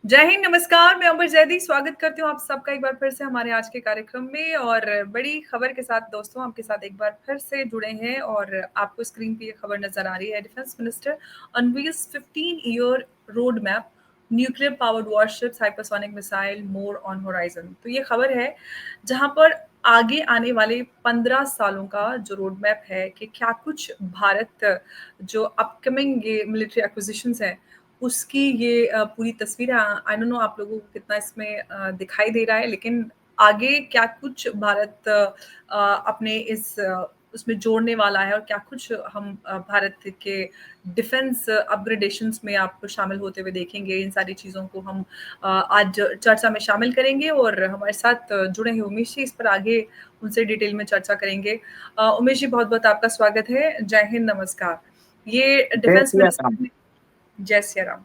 जय हिंद, नमस्कार। मैं अंबर जैदी स्वागत करती हूँ आप सबका एक बार फिर से हमारे आज के कार्यक्रम में और बड़ी खबर के साथ दोस्तों आपके साथ एक बार फिर से जुड़े हैं और आपको स्क्रीन पे ये खबर नजर आ रही है। Defence minister unveils 15-year road map, nuclear powered warships, hypersonic missile, more on horizon. तो ये खबर है जहां पर आगे आने वाले 15 सालों का जो रोड मैप है कि क्या कुछ भारत जो अपकमिंग ये मिलिट्री एक्विजिशंस हैं उसकी ये पूरी तस्वीर है। आई डोंट नो आप लोगों को कितना इसमें दिखाई दे रहा है, लेकिन आगे क्या कुछ भारत अपने इस उसमें जोड़ने वाला है और क्या कुछ हम भारत के डिफेंस अपग्रेडेशंस में आपको शामिल होते हुए देखेंगे। इन सारी चीज़ों को हम आज चर्चा में शामिल करेंगे और हमारे साथ जुड़े हैं उमेश जी, इस पर आगे उनसे डिटेल में चर्चा करेंगे। उमेश जी, बहुत-बहुत आपका स्वागत है। जय हिंद, नमस्कार। ये जय डिफेंस सिया राम। मिनिस्टर जय सिया राम।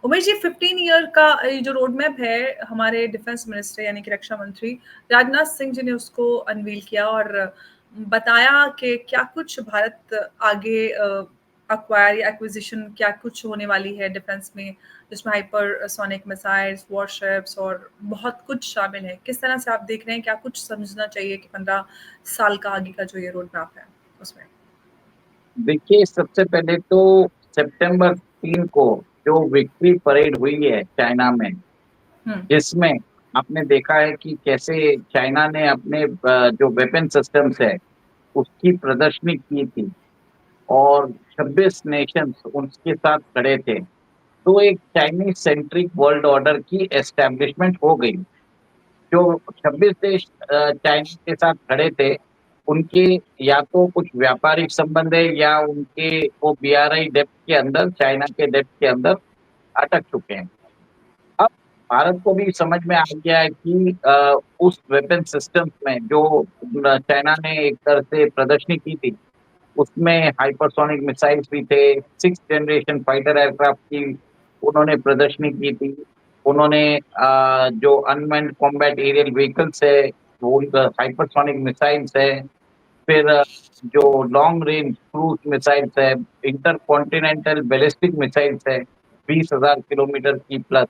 उमेश जी, 15 ईयर का ये जो रोड मैप है, हमारे डिफेंस मिनिस्टर यानी कि रक्षा मंत्री राजनाथ सिंह जी ने उसको अनवील किया और बताया कि क्या कुछ भारत आगे अक्वायर या एक्विजिशन क्या कुछ होने वाली है डिफेंस में, जिसमें हाइपरसोनिक मिसाइल्स, वॉरशिप्स और बहुत कुछ शामिल है। किस तरह से आप देख रहे हैं, क्या कुछ समझना चाहिए कि 15 साल का आगे का जो ये रोड मैप है उसमें? देखिए, सबसे पहले तो सितंबर 3 को जो विक्ट्री परेड हुई है चाइना में, हुँ, जिसमें आपने देखा है कि कैसे चाइना ने अपने जो वेपन सिस्टम्स है, उसकी प्रदर्शनी की थी और 26 नेशंस उनके साथ खड़े थे। तो एक चाइनीज सेंट्रिक वर्ल्ड ऑर्डर की एस्टैब्लिशमेंट हो गई। जो 26 देश चाइना के साथ खड़े थे, उनके या तो कुछ व्यापारिक संबंध है या उनके वो बीआरआई डेप्थ के अंदर, चाइना के डेप्थ के अंदर अटक चुके हैं। अब भारत को भी समझ में आ गया है कि उस वेपन सिस्टम में जो चाइना ने एक तरह से प्रदर्शनी की थी, उसमें हाइपरसोनिक मिसाइल्स भी थे, 6th जनरेशन फाइटर एयरक्राफ्ट की उन्होंने प्रदर्शनी की थी। उन्होंने जो अनमैन्ड कॉम्बैट एरियल व्हीकल्स है, वो हाइपरसोनिक मिसाइल्स है, फिर जो लॉन्ग रेंज क्रूज मिसाइल्स है, इंटरकॉन्टिनेंटल बैलिस्टिक मिसाइल्स है, 20,000 किलोमीटर की प्लस,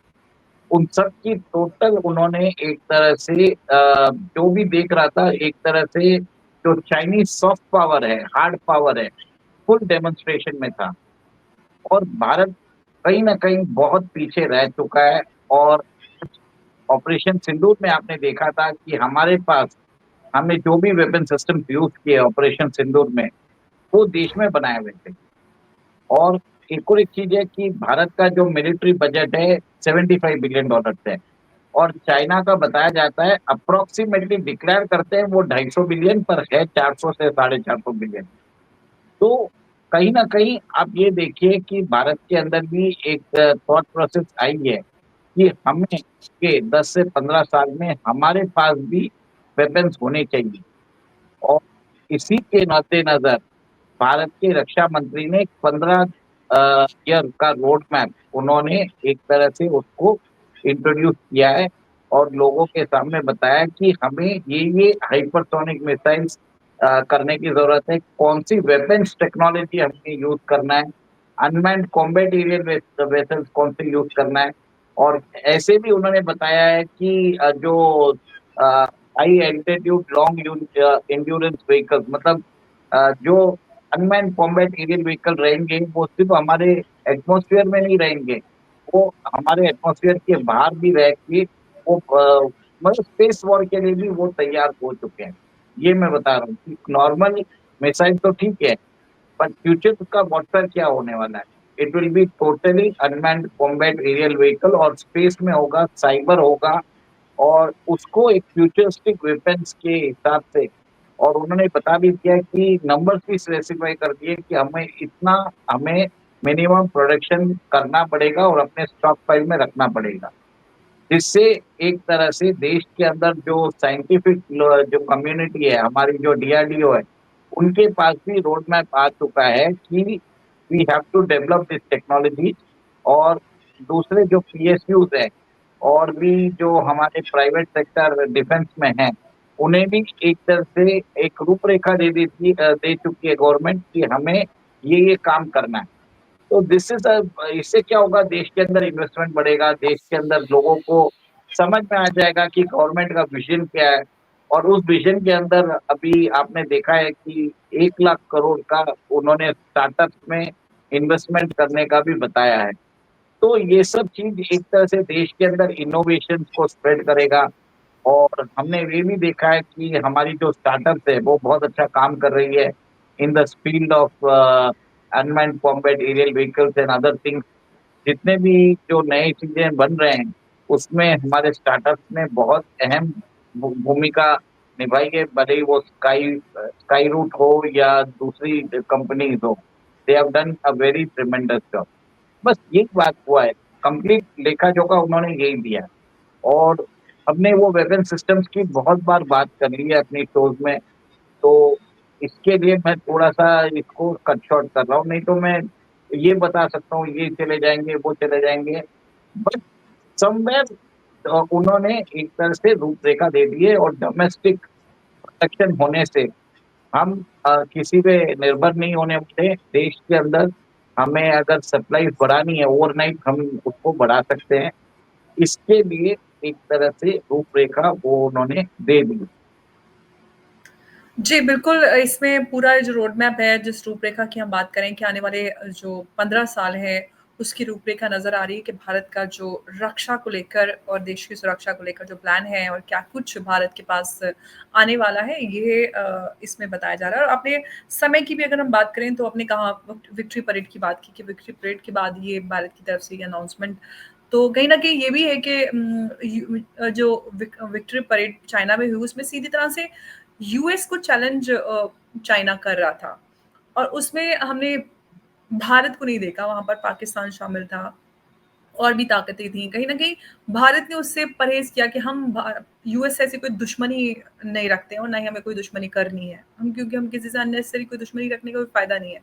उन सब की टोटल उन्होंने एक तरह से जो भी देख रहा था, एक तरह से जो चाइनीज सॉफ्ट पावर है, हार्ड पावर है, फुल डेमोन्स्ट्रेशन में था। और भारत कहीं न कहीं बहुत पीछे रह चुका है। और ऑपरेशन सिंदूर में आपने देखा था कि हमारे पास हमने जो भी वेपन सिस्टम यूज़ किए ऑपरेशन सिंदूर में, वो देश में बनाए हुए थे। और एक और एक चीज़ है कि भारत का जो मिलिट्री बजट है, $75 बिलियन है और चाइना का बताया जाता है अप्रॉक्सिमेटली डिक्लेयर करते हैं वो 250 बिलियन पर है, 400 से 450 बिलियन। तो कहीं न कहीं आप ये देखिए कि भारत के अंदर भी एक थॉट प्रोसेस आई है कि हमें के 10 से 15 साल में हमारे पास भी वेपन्स होने चाहिए। और इसी के मद्देनज़र भारत के रक्षा मंत्री ने 15 ईयर का रोड मैप उन्होंने एक तरह से उसको इंट्रोड्यूस किया है और लोगों के सामने बताया कि हमें ये हाइपरसोनिक मिसाइल्स करने की ज़रूरत है, कौन-सी वेपन्स टेक्नोलॉजी हमें यूज़ करना है, अनमैन्ड कॉम्बैट एरियल वेसल्स कौन से यूज़ करना है। और ऐसे भी उन्होंने बताया है कि जो uh, high altitude long endurance vehicles, मतलब जो अनमैन्ड कॉम्बैट एरियल व्हीकल रहेंगे, वो सिर्फ़ हमारे एटमॉस्फेयर में नहीं रहेंगे, वो हमारे एटमॉस्फेयर के बाहर भी रह के वो मतलब स्पेस वॉर के लिए भी वो तैयार हो चुके हैं। ये मैं बता रहा हूँ कि नॉर्मल मिसाइल तो ठीक है, बट फ्यूचर का वॉरफेयर क्या होने वाला है? It will be totally unmanned combat aerial vehicle और स्पेस में होगा, साइबर होगा और उसको एक फ्यूचरिस्टिक वेपन्स के हिसाब से। और उन्होंने बता भी दिया कि नंबर्स भी स्पेसिफाई कर दिए कि हमें मिनिमम प्रोडक्शन करना पड़ेगा और अपने स्टॉक पाइल में रखना पड़ेगा। जिससे एक तरह से देश के अंदर जो साइंटिफिक जो कम्युनिटी है, हमारी जो डीआरडीओ है, उनके पास भी रोड मैप आ चुका है कि we have to develop this technology. और दूसरे जो पीएसयूज़ हैं और भी जो हमारे प्राइवेट सेक्टर डिफेंस में हैं, उन्हें भी एक तरह से एक रूपरेखा दे चुकी है गवर्नमेंट कि हमें ये काम करना है। तो दिस इज इससे क्या होगा, देश के अंदर इन्वेस्टमेंट बढ़ेगा, देश के अंदर लोगों को समझ में आ जाएगा कि गवर्नमेंट का विजन क्या है। और उस विजन के अंदर अभी आपने देखा है कि 1 लाख करोड़ का उन्होंने स्टार्टअप में इन्वेस्टमेंट करने का भी बताया है। तो ये सब चीज एक तरह से देश के अंदर इनोवेशन को स्प्रेड करेगा। और हमने ये भी देखा है कि हमारी जो स्टार्टअप्स है वो बहुत अच्छा काम कर रही है in the field of unmanned combat aerial vehicles and other things. जितने भी जो नए चीजें बन रहे हैं उसमें हमारे स्टार्टअप्स ने बहुत अहम भूमिका निभाई है, भले ही वो स्काई रूट हो या दूसरी कंपनीज हो। They have done a very tremendous job. बस यही बात हुआ है, कंप्लीट लेखा जोखा उन्होंने यही दिया है। और हमने वो वेपन सिस्टम्स की बहुत बार बात कर ली है अपनी शोज में। तो इसके लिए मैं थोड़ा-सा इसको कट शॉर्ट कर रहा हूँ, नहीं तो मैं ये बता सकता हूँ, ये चले जाएँगे, वो चले जाएँगे। बट समवेयर उन्होंने एक तरह से रूपरेखा दे दी है। और डोमेस्टिक प्रोडक्शन होने से हम किसी पे निर्भर नहीं होने वाले। देश के अंदर हमें अगर सप्लाई बढ़ानी है ओवरनाइट, हम उसको बढ़ा सकते हैं। इसके लिए एक तरह से रूपरेखा वो उन्होंने दे दी। जी, बिल्कुल इसमें पूरा जो रोड मैप है, जिस रूपरेखा की हम बात करें कि आने वाले जो 15 साल है, उसकी रूपरेखा नज़र आ रही है कि भारत का जो रक्षा को लेकर और देश की सुरक्षा को लेकर जो प्लान है और क्या कुछ भारत के पास आने वाला है, ये इसमें बताया जा रहा है। और आपने समय की भी अगर हम बात करें, तो आपने कहा विक्ट्री परेड की बात की कि विक्ट्री परेड के बाद ये भारत की तरफ से ये अनाउंसमेंट, तो कहीं न कहीं ये भी है कि जो विक्ट्री परेड चाइना में हुई, उसमें सीधी तरह से यूएस को चैलेंज चाइना कर रहा था और उसमें हमने भारत को नहीं देखा, वहाँ पर पाकिस्तान शामिल था और भी ताकतें थीं। कहीं न कहीं भारत ने उससे परहेज़ किया कि हम यूएस से ऐसी कोई दुश्मनी नहीं रखते हैं और ना ही हमें कोई दुश्मनी करनी है। हम क्योंकि हम किसी से अननेसेसरी कोई दुश्मनी रखने का कोई फ़ायदा नहीं है।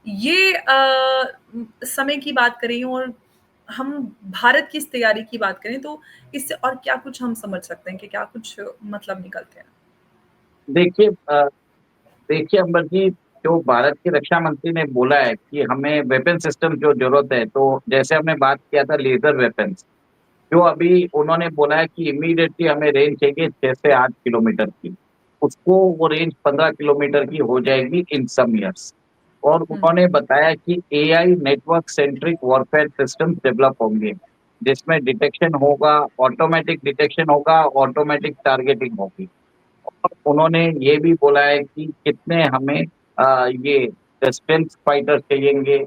ये समय की बात करें और हम भारत की इस तैयारी की बात करें, तो इससे और क्या कुछ हम समझ सकते हैं कि क्या कुछ मतलब निकलते हैं? देखिए देखिए अंबर जी, जो भारत के रक्षा मंत्री ने बोला है कि हमें वेपन सिस्टम जो ज़रूरत है, तो जैसे हमने बात किया था लेज़र वेपन्स, जो अभी उन्होंने बोला है कि इमीडिएटली हमें रेंज चाहिए 6 से 8 किलोमीटर की। उसको वो रेंज 15 किलोमीटर की हो जाएगी इन सम ईयर्स। और हुँ। उन्होंने बताया कि AI network centric warfare systems develop होंगे, जिसमें डिटेक्शन होगा, ऑटोमैटिक डिटेक्शन होगा, ऑटोमैटिक टारगेटिंग होगी। और उन्होंने ये भी बोला है कि कितने हमें ये स्टेल्थ फाइटर चाहिएँगे,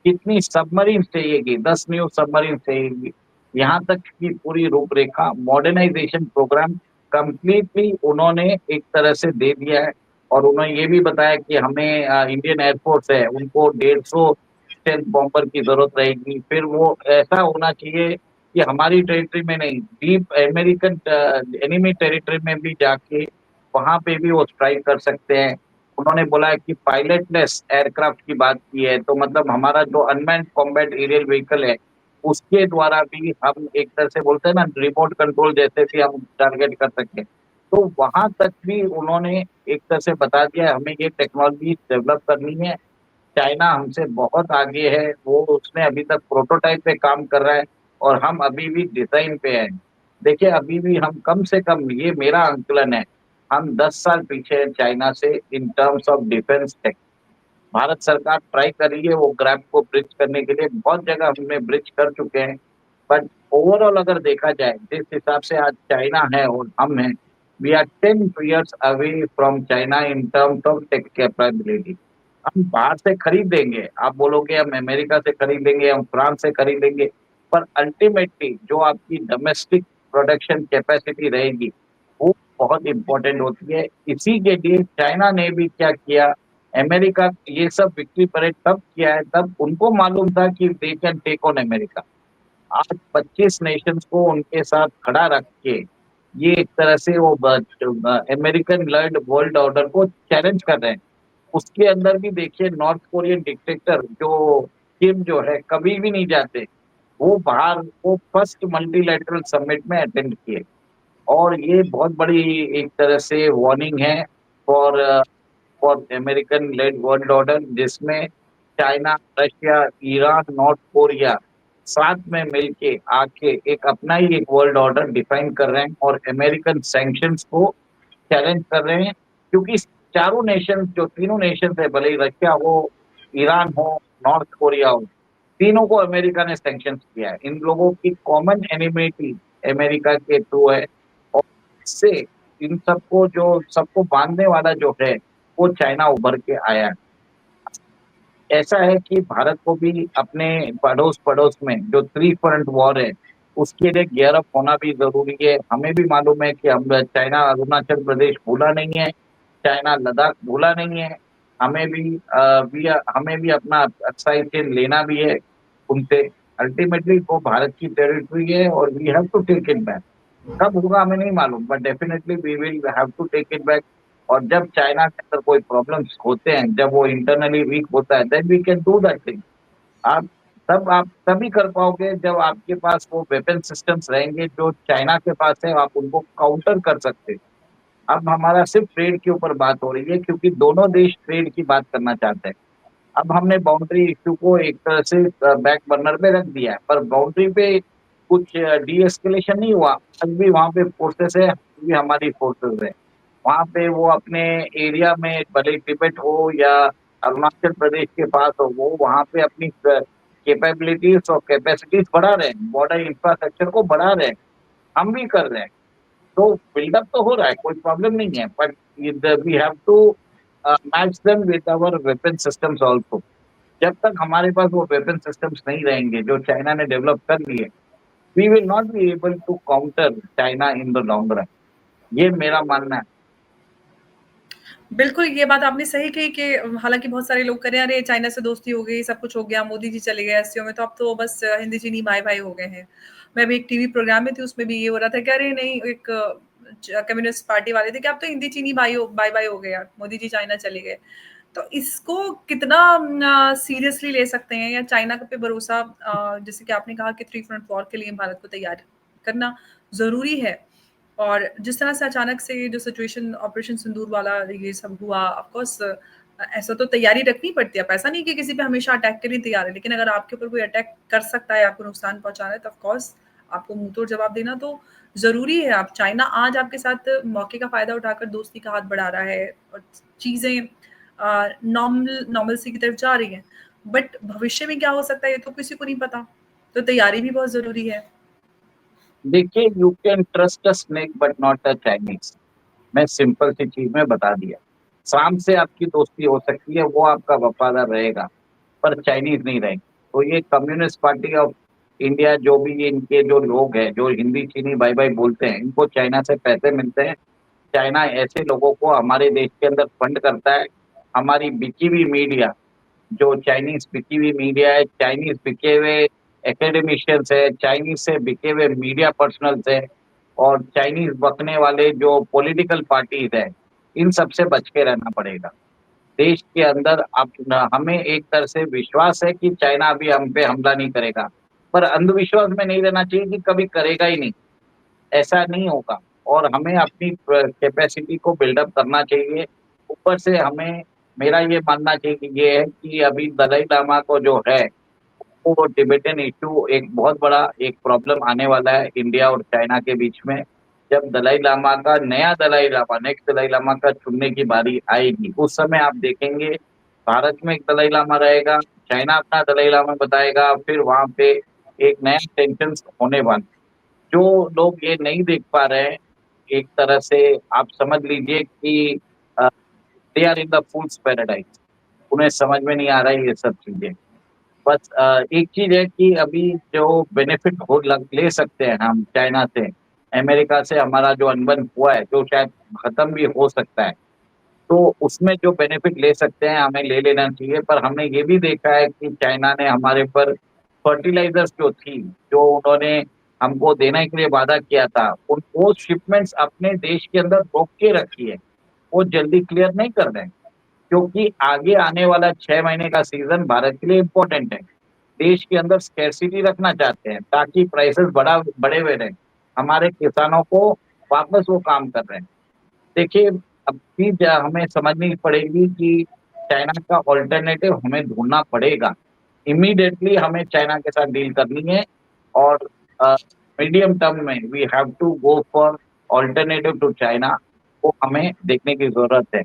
कितनी सबमरीन्स चाहिएगी, 10 न्यू सबमरीन्स चाहिएगी। यहाँ तक की पूरी रूपरेखा मॉडर्नाइज़ेशन प्रोग्राम कंप्लीटली उन्होंने एक तरह से दे दिया है। और उन्होंने ये भी बताया कि हमें इंडियन एयर फोर्स है, उनको 150 स्टेल्थ बॉम्बर की ज़रूरत रहेगी। फिर वो ऐसा होना चाहिए कि हमारी टेरिटरी में नहीं, डीप अमेरिकन एनिमी टेरिटरी में भी जाके वहाँ पे भी वो स्ट्राइक कर सकते हैं। उन्होंने बोला है कि पायलटलेस एयरक्राफ्ट की बात की है, तो मतलब हमारा जो अनमैन्ड कॉम्बैट एरियल व्हीकल है, उसके द्वारा भी हम एक तरह से बोलते हैं ना, रिमोट कंट्रोल जैसे भी हम टारगेट कर सकते हैं। तो वहाँ तक भी उन्होंने एक तरह से बता दिया है, हमें ये टेक्नोलॉजी डेवलप करनी है। चाइना हमसे बहुत आगे है, वो उसने अभी तक प्रोटोटाइप पे काम कर रहा है और हम अभी भी डिज़ाइन पे हैं। देखिए, अभी भी हम कम से कम, ये मेरा आंकलन है, हम 10 साल पीछे हैं चाइना से in terms of defence tech. Bharat सरकार ट्राई कर रही है वो गैप को ब्रिज करने के लिए, बहुत जगह हमने ब्रिज कर चुके हैं। बट ओवरऑल अगर देखा जाए, जिस हिसाब से आज चाइना है और हम हैं, we are 10 years away from China in terms of tech capability. हम बाहर से खरीदेंगे, आप बोलोगे हम अमेरिका से खरीदेंगे, हम फ्रांस से खरीदेंगे, पर अल्टीमेटली जो आपकी डोमेस्टिक प्रोडक्शन कैपेसिटी रहेगी, वो बहुत इम्पोर्टेंट होती है। इसी के लिए चाइना ने भी क्या किया, अमेरिका ये सब विक्ट्री परेड तब किया है, तब उनको मालूम था कि they can take on America. आज 25 नेशंस को उनके साथ खड़ा रख के, ये एक तरह से वो अमेरिकन लर्ड वर्ल्ड ऑर्डर को चैलेंज कर रहे हैं। उसके अंदर भी देखिए, नॉर्थ कोरियन डिक्टेटर जो किम जो है, कभी भी नहीं जाते। वो फर्स्ट मल्टीलैटरल समिट में अटेंड किए। और ये बहुत बड़ी एक तरह से वार्निंग है for for American led world order, जिसमें China, Russia, Iran, North Korea साथ में मिलके आके एक अपना ही एक वर्ल्ड ऑर्डर डिफाइन कर रहे हैं और अमेरिकन सैंक्शंस को चैलेंज कर रहे हैं, क्योंकि चारों नेशन, जो तीनों नेशन है, भले ही रशिया हो, ईरान हो, नॉर्थ कोरिया हो, तीनों को अमेरिका ने सैंक्शन किया है। इन लोगों की कॉमन एनिमिटी अमेरिका के थ्रू है, और इससे इन सबको, जो सबको बांधने वाला जो है, वो चाइना उभर के आया है। ऐसा है कि भारत को भी अपने पड़ोस पड़ोस में जो थ्री फ्रंट वॉर है, उसके लिए गियर अप होना भी जरूरी है। हमें भी मालूम है कि हम चाइना अरुणाचल प्रदेश भूला नहीं है, चाइना लद्दाख भूला नहीं है। हमें भी अपना अक्साई चीन लेना भी है उनसे। अल्टीमेटली वो भारत की टेरिटरी है और we have to take it back. कब होगा हमें नहीं मालूम, but definitely we will have to take it back. और जब चाइना के अंदर कोई प्रॉब्लम्स होते हैं, जब वो इंटरनली वीक होता है, then we can do that thing. आप तभी कर पाओगे जब आपके पास वो वेपन सिस्टम्स रहेंगे जो चाइना के पास है, आप उनको काउंटर कर सकते हो। अब हमारा सिर्फ ट्रेड के ऊपर बात हो रही है, क्योंकि दोनों देश ट्रेड की बात करना चाहते हैं। अब हमने बाउंड्री इश्यू को एक तरह से बैक बर्नर पे रख दिया है, पर बाउंड्री पे कुछ डी एस्केलेशन नहीं हुआ। आज भी वहां पे फोर्सेस है, आज भी हमारी फोर्सेस है वहां पे। वो अपने एरिया में, भले ही तिब्बत हो या अरुणाचल प्रदेश के पास हो, वो वहां पे अपनी कैपेबिलिटीज और कैपेसिटीज बढ़ा रहे हैं, बॉर्डर इंफ्रास्ट्रक्चर को बढ़ा रहे हैं। हम भी कर रहे हैं, तो बिल्डअप तो हो रहा है, कोई प्रॉब्लम नहीं है, but we have to match them with our weapon systems also. जब तक हमारे पास वो वेपन सिस्टम्स नहीं रहेंगे जो चाइना ने डेवलप कर लिए, we will not be able to counter China in the long run. ये मेरा मानना है। बिल्कुल, ये बात आपने सही कही कि हालाँकि बहुत सारे लोग कह रहे हैं, "अरे! चाइना से दोस्ती हो गई, सब कुछ हो गया, मोदी जी चले गए एससीओ में, तो अब तो बस हिंदी चीनी भाई-भाई हो गए हैं।" मैं भी एक टीवी प्रोग्राम में थी, उसमें भी ये हो रहा था कि अरे नहीं, एक कम्युनिस्ट पार्टी वाले थे कि अब तो हिंदी चीनी भाई-भाई हो गए यार, मोदी जी चाइना चले गए। तो इसको कितना सीरियसली ले सकते हैं, या चाइना पे भरोसा, जैसे कि आपने कहा कि थ्री फ्रंट वॉर के लिए भारत को तैयार करना ज़रूरी है। और जिस तरह से अचानक से ये जो सिचुएशन ऑपरेशन सिंदूर वाला ये सब हुआ, ऑफ कोर्स ऐसा तो तैयारी रखनी पड़ती है। अब ऐसा नहीं कि किसी पे हमेशा अटैक के लिए तैयार है, लेकिन अगर आपके ऊपर कोई अटैक कर सकता है, आपको नुकसान पहुँचाना है, तो ऑफ कोर्स आपको मुँह-तोड़ जवाब देना तो ज़रूरी है। अब चाइना आज आपके साथ मौके का फ़ायदा उठाकर दोस्ती का हाथ बढ़ा रहा है और चीज़ें नॉर्मल सी की तरफ जा रही हैं। बट भविष्य में क्या हो सकता है, ये तो किसी को नहीं पता। तो तैयारी भी बहुत ज़रूरी है। देखिए, you can trust a snake but not a Chinese. मैं सिंपल सी चीज में बता दिया। शाम से आपकी दोस्ती हो सकती है, वो आपका वफादार रहेगा, पर चाइनीज नहीं रहेंगे। तो ये कम्युनिस्ट पार्टी ऑफ इंडिया, जो भी इनके जो लोग हैं, जो हिंदी चीनी भाई भाई बोलते हैं, इनको चाइना से पैसे मिलते हैं। चाइना ऐसे लोगों को हमारे देश के अंदर फंड करता है। हमारी बिकी हुई मीडिया, जो चाइनीज बिकी हुई मीडिया है, चाइनीज बिके हुए एकेडमिशियंस है, चाइनीज से बिके हुए मीडिया पर्सनल्स है, और चाइनीज बकने वाले जो पॉलिटिकल पार्टीज है, इन सब से बच के रहना पड़ेगा। देश के अंदर आप हमें एक तरह से विश्वास है कि चाइना अभी हम पे हमला नहीं करेगा, पर अंधविश्वास में नहीं रहना चाहिए कि कभी करेगा ही नहीं। ऐसा नहीं होगा, और हमें अपनी कैपेसिटी को बिल्डअप करना चाहिए। ऊपर से हमें, मेरा ये मानना चाहिए कि ये है कि अभी दलाई लामा को जो है, वो टिबेटन इश्यू एक बहुत बड़ा एक प्रॉब्लम आने वाला है इंडिया और चाइना के बीच में। जब दलाई लामा का नया दलाई लामा, नेक्स्ट दलाई लामा का चुनने की बारी आएगी, उस समय आप देखेंगे भारत में एक दलाई लामा रहेगा, चाइना अपना दलाई लामा बताएगा, फिर वहां पे एक नया टेंशन होने वाला। जो लोग ये नहीं देख पा रहे हैं, एक तरह से आप समझ लीजिए कि they are in the fools paradise. उन्हें समझ में नहीं आ रहा है ये सब चीजें। बस एक चीज है कि अभी जो बेनिफिट ले सकते हैं हम चाइना से, अमेरिका से हमारा जो अनबन हुआ है, जो शायद खत्म भी हो सकता है, तो उसमें जो बेनिफिट ले सकते हैं हमें ले लेना चाहिए। पर हमने ये भी देखा है कि चाइना ने हमारे पर फर्टिलाइजर्स जो थी, जो उन्होंने हमको देने के लिए वादा किया था, उन वो शिपमेंट्स अपने देश के अंदर रोक के रखी है। वो जल्दी क्लियर नहीं कर रहे हैं, क्योंकि आगे आने वाला 6 महीने का सीजन भारत के लिए इम्पोर्टेंट है। देश के अंदर स्कैर्सिटी रखना चाहते हैं ताकि प्राइसेस बढ़े हुए रहें। हमारे किसानों को वापस वो काम कर रहे हैं। देखिए, अब भी हमें समझनी पड़ेगी कि चाइना का ऑल्टरनेटिव हमें ढूँढना पड़ेगा। इमीडिएटली हमें चाइना के साथ डील करनी है और मीडियम टर्म में we have to go for alternative to China, वो हमें देखने की ज़रूरत है।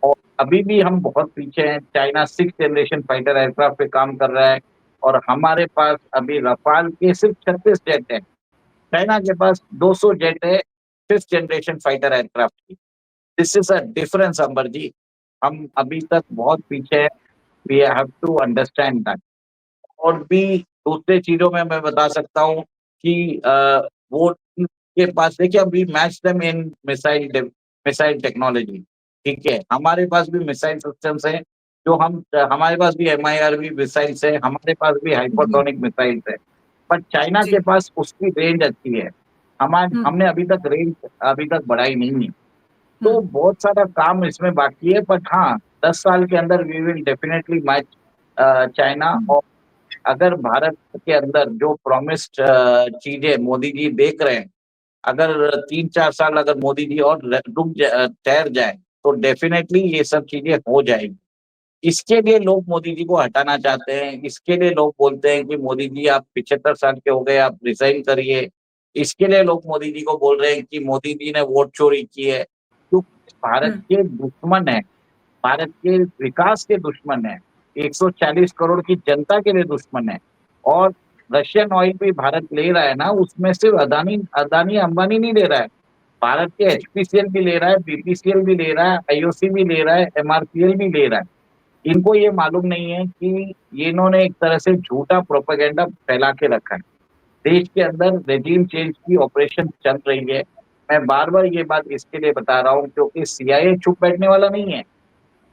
और अभी भी हम बहुत पीछे हैं, China 6th generation fighter aircraft पे काम कर रहा है और हमारे पास अभी रफाल के सिर्फ 36 जेट हैं। चाइना के पास 200 जेट है 5th जनरेशन फाइटर एयरक्राफ्ट की। This is a difference Ambar ji. हम अभी तक बहुत पीछे हैं, we have to understand that. और भी दूसरे चीज़ों में मैं बता सकता हूँ कि वो के पास देखिए अभी match them in missile technology, ठीक है? हमारे पास भी मिसाइल सिस्टम्स हैं, जो हम हमारे पास भी एमआईआरवी मिसाइल्स हैं, हमारे पास भी जी, हाइपरसोनिक मिसाइल्स हैं, बट चाइना के जी। पास उसकी रेंज अच्छी है। हुँ, हमने अभी तक बढ़ाई नहीं है। हुँ, तो बहुत सारा काम इसमें बाकी है, बट हाँ, 10 साल के अंदर we will definitely match China. हुँ, और अगर भारत के अंदर जो प्रॉमिस्ड चीज़ें मोदी जी देख रहे हैं, अगर 3-4 साल अगर मोदी जी और ठहर जाएँ, तो डेफिनिटली ये सब चीज़ें हो जाएँगी। इसके लिए लोग मोदी जी को हटाना चाहते हैं, इसके लिए लोग बोलते हैं कि मोदी जी आप 75 साल के हो गए, आप रिज़ाइन करिए। इसके लिए लोग मोदी जी को बोल रहे हैं कि मोदी जी ने वोट चोरी की है, क्योंकि भारत हुँ, के दुश्मन हैं, भारत के विकास के दुश्मन हैं, 140 करोड़ की जनता के लिए दुश्मन हैं। और रशियन ऑयल भी भारत ले रहा है ना, उसमें सिर्फ अदानी-अंबानी नहीं ले रहा है। भारत के एचपीसीएल भी ले रहा है, बीपीसीएल भी ले रहा है, आईओसी भी ले रहा है, एमआरपीएल भी ले रहा है। इनको ये मालूम नहीं है कि ये इन्होंने एक तरह से झूठा प्रोपेगेंडा फैला के रखा है। देश के अंदर रेजिम चेंज की ऑपरेशन चल रही है। मैं बार-बार ये बात इसके लिए बता रहा हूँ क्योंकि सीआईए चुप बैठने वाला नहीं है।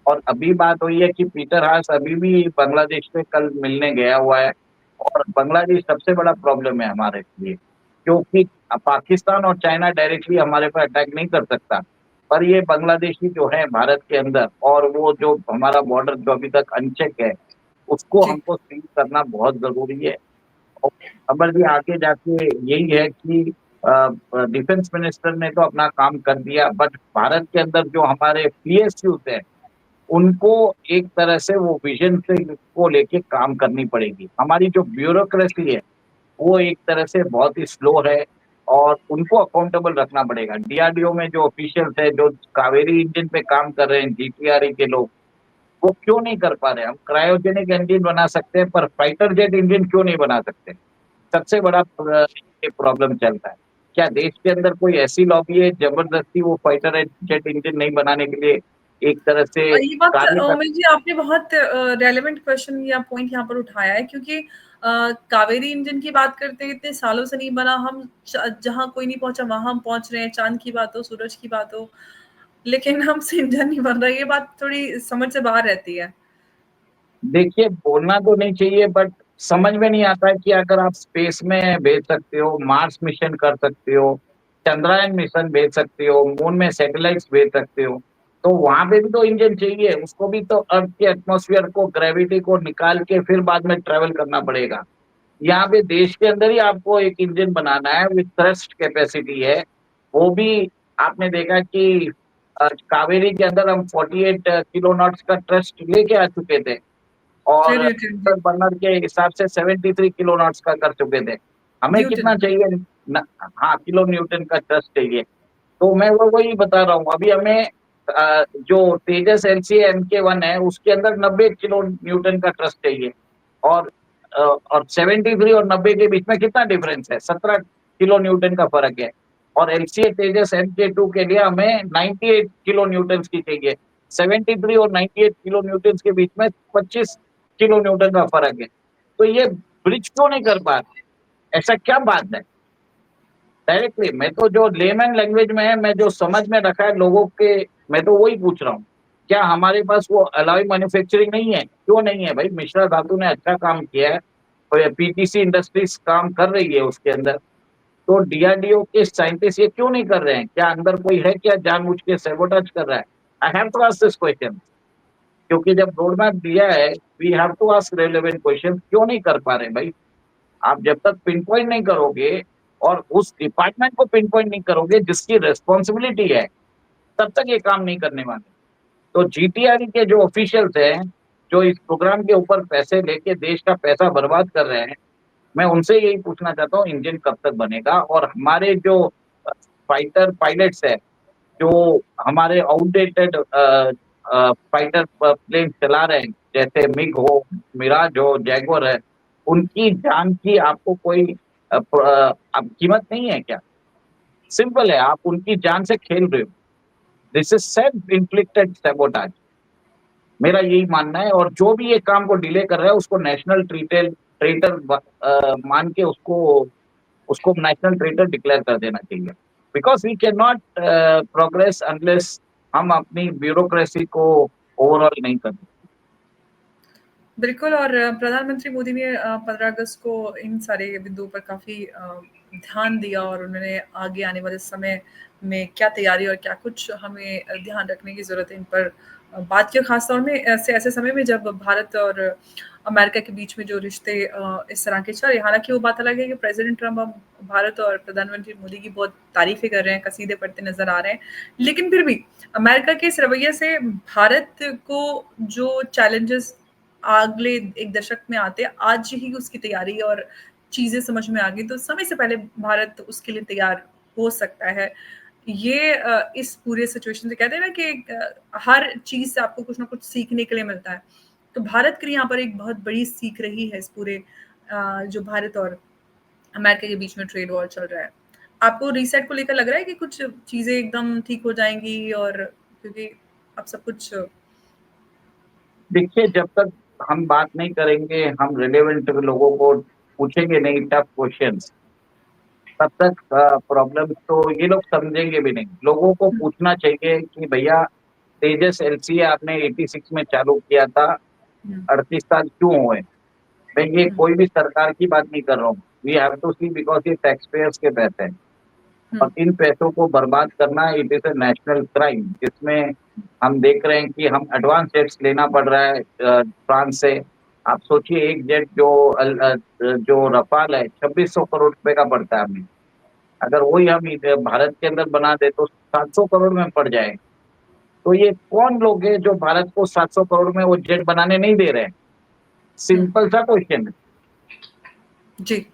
और अभी बात हुई है कि पीटर हास अभी भी बांग्लादेश में कल मिलने गया हुआ है और बांग्लादेश सबसे बड़ा प्रॉब्लम है हमारे लिए, क्योंकि पाकिस्तान और चाइना डायरेक्टली हमारे पे अटैक नहीं कर सकता, पर ये बांग्लादेशी जो है भारत के अंदर और वो जो हमारा बॉर्डर जो अभी तक अनचेक है, उसको जी, हमको सील करना बहुत ज़रूरी है। और अमर जी आगे जाके यही है कि डिफेंस मिनिस्टर ने तो अपना काम कर दिया, बट भारत के अंदर जो हमारे पीएसयूज़ हैं, उनको एक तरह से वो विज़न से को लेके काम करनी पड़ेगी। हमारी जो ब्यूरोक्रेसी है, वो एक तरह से बहुत ही स्लो है और उनको अकाउंटेबल रखना पड़ेगा। डीआरडीओ में जो ऑफिशियल्स हैं, जो कावेरी इंजन पे काम कर रहे हैं, जीपीआरई के लोग, वो क्यों नहीं कर पा रहे हैं? हम क्रायोजेनिक इंजन बना सकते हैं, पर फाइटर जेट इंजन क्यों नहीं बना सकते? सबसे बड़ा ये प्रॉब्लम चल रहा है। क्या देश के अंदर कोई ऐसी लॉबी है, जबरदस्ती वो फाइटर जेट इंजन नहीं बनाने के लिए एक तरह से ये बात कार्य कर। उमेश जी आपने बहुत रेलेवेंट क्वेश्चन या पॉइंट यहाँ पर उठाया है क्योंकि कावेरी इंजन की बात करते हैं इतने सालों से नहीं बना हम जहाँ कोई नहीं पहुंचा वहां हम पहुंच रहे हैं चांद की बात हो सूरज की बात हो लेकिन हमसे इंजन नहीं बन रहा ये बात थोड़ी समझ से बाहर रहती है। देखिए, बोलना तो नहीं चाहिए, बट समझ में नहीं आता है कि अगर आप स्पेस में भेज सकते हो, मार्स मिशन कर सकते हो, चंद्रयान मिशन भेज सकते हो, मून में सैटेलाइट्स भेज सकते हो, तो वहाँ पे भी तो इंजन चाहिए। उसको भी तो अर्थ के एटमॉस्फेयर को, ग्रेविटी को निकाल के फिर बाद में ट्रैवल करना पड़ेगा। यहाँ पे देश के अंदर ही आपको एक इंजन बनाना है विद थ्रस्ट कैपेसिटी है। वो भी आपने देखा कि कावेरी के अंदर हम 48 किलो नॉट्स का थ्रस्ट लेके आ चुके थे। जी और न्यूटन जी बर्नर के हिसाब से 73 किलो नॉट्स का कर चुके थे। हमें न्यूटन कितना चाहिए न, हाँ, किलो न्यूटन का थ्रस्ट चाहिए। तो मैं वो वही बता रहा हूँ, अभी हमें जो तेजस एलसीए एमके-1 है, उसके अंदर 90 किलो न्यूटन का थ्रस्ट चाहिए। और और 73 और 90 के बीच में कितना डिफरेंस है? 17 किलो न्यूटन का फ़र्क है। और एलसीए तेजस एमके-2 के लिए हमें 98 किलो न्यूटन्स की चाहिए। 73 और 98 किलो न्यूटन्स के बीच में 25 किलो न्यूटन का फ़र्क है। तो ये ब्रिज क्यों नहीं कर पा रहे? ऐसा क्या बात है? डायरेक्टली मैं तो जो लेमन लैंग्वेज में है, मैं जो समझ में रखा है लोगों के, मैं तो वही पूछ रहा हूँ। क्या हमारे पास वो एलॉय मैन्युफैक्चरिंग नहीं है? क्यों नहीं है भाई? मिश्रा धातु ने अच्छा काम किया है और ये पीटीसी इंडस्ट्रीज़ काम कर रही है उसके अंदर। तो डीआरडीओ के साइंटिस्ट ये क्यों नहीं कर रहे हैं? क्या अंदर कोई है क्या जानबूझ के सैबोटाज कर रहा है? I have to ask this question, क्योंकि जब रोड मैप दिया है, we have to ask relevant question, क्यों नहीं कर पा रहे भाई? आप जब तक पिन पॉइंट नहीं करोगे और उस डिपार्टमेंट को पिन पॉइंट नहीं करोगे जिसकी रिस्पॉन्सिबिलिटी है, तब तक ये काम नहीं करने वाले। तो जीटीआरई के जो ऑफिशियल्स हैं, जो इस प्रोग्राम के ऊपर पैसे लेके देश का पैसा बर्बाद कर रहे हैं, मैं उनसे यही पूछना चाहता हूँ इंजन कब तक बनेगा। और हमारे जो फाइटर पायलट्स है, जो हमारे आउटडेटेड फाइटर प्लेन चला रहे हैं, जैसे मिग हो, मिराज हो, जैगुआर है, उनकी जान की आपको कोई अब कीमत नहीं है क्या? सिंपल है, आप उनकी जान से खेल रहे हो। This is self inflicted sabotage, मेरा यही मानना है। और जो भी ये काम को डिले कर रहा है उसको नेशनल ट्रेटर मान के उसको उसको नेशनल ट्रेटर डिक्लेयर कर देना चाहिए। Because we can not progress unless हम अपनी ब्यूरोक्रेसी को ओवरऑल नहीं करते। बिल्कुल। और प्रधानमंत्री मोदी ने 15 अगस्त को इन सारे बिंदुओं पर काफ़ी ध्यान दिया और उन्होंने आगे आने वाले समय में क्या तैयारी और क्या कुछ हमें ध्यान रखने की ज़रूरत है, इन पर बात की। ख़ास तौर में ऐसे समय में जब भारत और अमेरिका के बीच में जो रिश्ते इस तरह के चल रहे हैं। हालाँकि वो बात अलग है कि प्रेज़िडेंट ट्रम्प अब भारत और प्रधानमंत्री मोदी की बहुत तारीफ़ें कर रहे हैं, कसीदे पढ़ते नज़र आ रहे हैं। लेकिन फिर भी अमेरिका के इस रवैये से भारत को जो चैलेंजेस अगले 1 दशक में आते हैं, आज ही उसकी तैयारी और चीज़ें समझ में आ गई, तो समय से पहले भारत उसके लिए तैयार हो सकता है। ये इस पूरे सिचुएशन से कहते हैं ना कि हर चीज़ से आपको कुछ ना कुछ सीखने के लिए मिलता है। तो भारत के लिए यहाँ पर एक बहुत बड़ी सीख रही है इस पूरे जो भारत और अमेरिका के बीच में ट्रेड वॉर चल रहा है। आपको रीसेट को लेकर लग रहा है कि कुछ चीज़ें एकदम ठीक हो जाएँगी, और क्योंकि अब सब कुछ देखिए, जब तक हम बात नहीं करेंगे, हम रिलेवेंट लोगों को पूछेंगे नहीं टफ क्वेश्चंस, तब तक प्रॉब्लम तो ये लोग समझेंगे भी नहीं। लोगों को हुँ, पूछना चाहिए कि भैया तेजस एलसीए आपने 86 में चालू किया था, हुँ, 38 साल क्यों हुए? मैं ये हुँ, कोई भी सरकार की बात नहीं कर रहा हूँ। We have to see, because ये टैक्स पेयर्स के पैसे हैं हुँ, और इन पैसों को बर्बाद करना it is a national crime, जिसमें हम देख रहे हैं कि हम एडवांस जेट्स लेना पड़ रहा है फ्रांस से। आप सोचिए एक जेट जो रफाल है 2600 करोड़ रुपए का पड़ता है हमें। अगर वही हम भारत के अंदर बना दे तो 700 करोड़ में पड़ जाए। तो ये कौन लोग हैं जो भारत को 700 करोड़ में वो जेट बनाने नहीं दे रहे हैं? हुँ। सिंपल सा क्वेश्चन है। जी,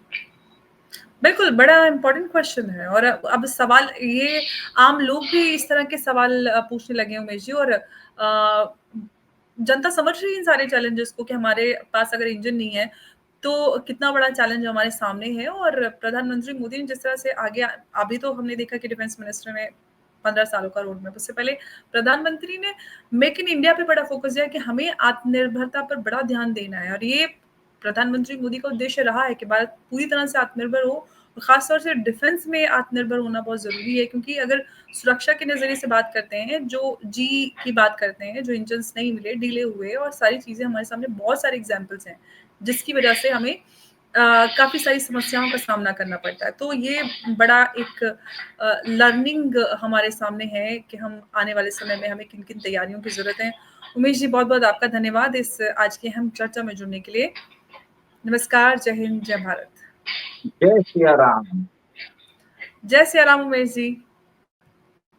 बिल्कुल, बड़ा इम्पोर्टेंट क्वेश्चन है। और अब सवाल ये आम लोग भी इस तरह के सवाल पूछने लगे हैं उमेश जी। और जनता समझ रही है इन सारे चैलेंजेस को कि हमारे पास अगर इंजन नहीं है, तो कितना बड़ा चैलेंज हमारे सामने है। और प्रधानमंत्री मोदी ने जिस तरह से आगे अभी तो हमने देखा कि डिफेंस मिनिस्टर ने 15 सालों का रोड मैप, उससे पहले प्रधानमंत्री ने मेक इन इंडिया पे बड़ा फोकस दिया कि हमें आत्मनिर्भरता पर बड़ा ध्यान देना है। और ये प्रधानमंत्री मोदी का उद्देश्य रहा है कि भारत पूरी तरह से आत्मनिर्भर हो। खास तौर से डिफेंस में आत्मनिर्भर होना बहुत ज़रूरी है, क्योंकि अगर सुरक्षा के नज़रिए से बात करते हैं, जो जी की बात करते हैं, जो इंजन्स नहीं मिले, डिले हुए और सारी चीज़ें हमारे सामने बहुत सारे एग्ज़ाम्पल्स हैं, जिसकी वजह से हमें काफ़ी सारी समस्याओं का सामना करना पड़ता है। तो ये बड़ा एक लर्निंग हमारे सामने है कि हम आने वाले समय में हमें किन-किन तैयारियों की ज़रूरत है। उमेश जी, बहुत-बहुत आपका धन्यवाद इस आज की अहम चर्चा में जुड़ने के लिए। नमस्कार, जय हिंद, जय भारत। जय सिया राम। जय सिया राम उमेश जी।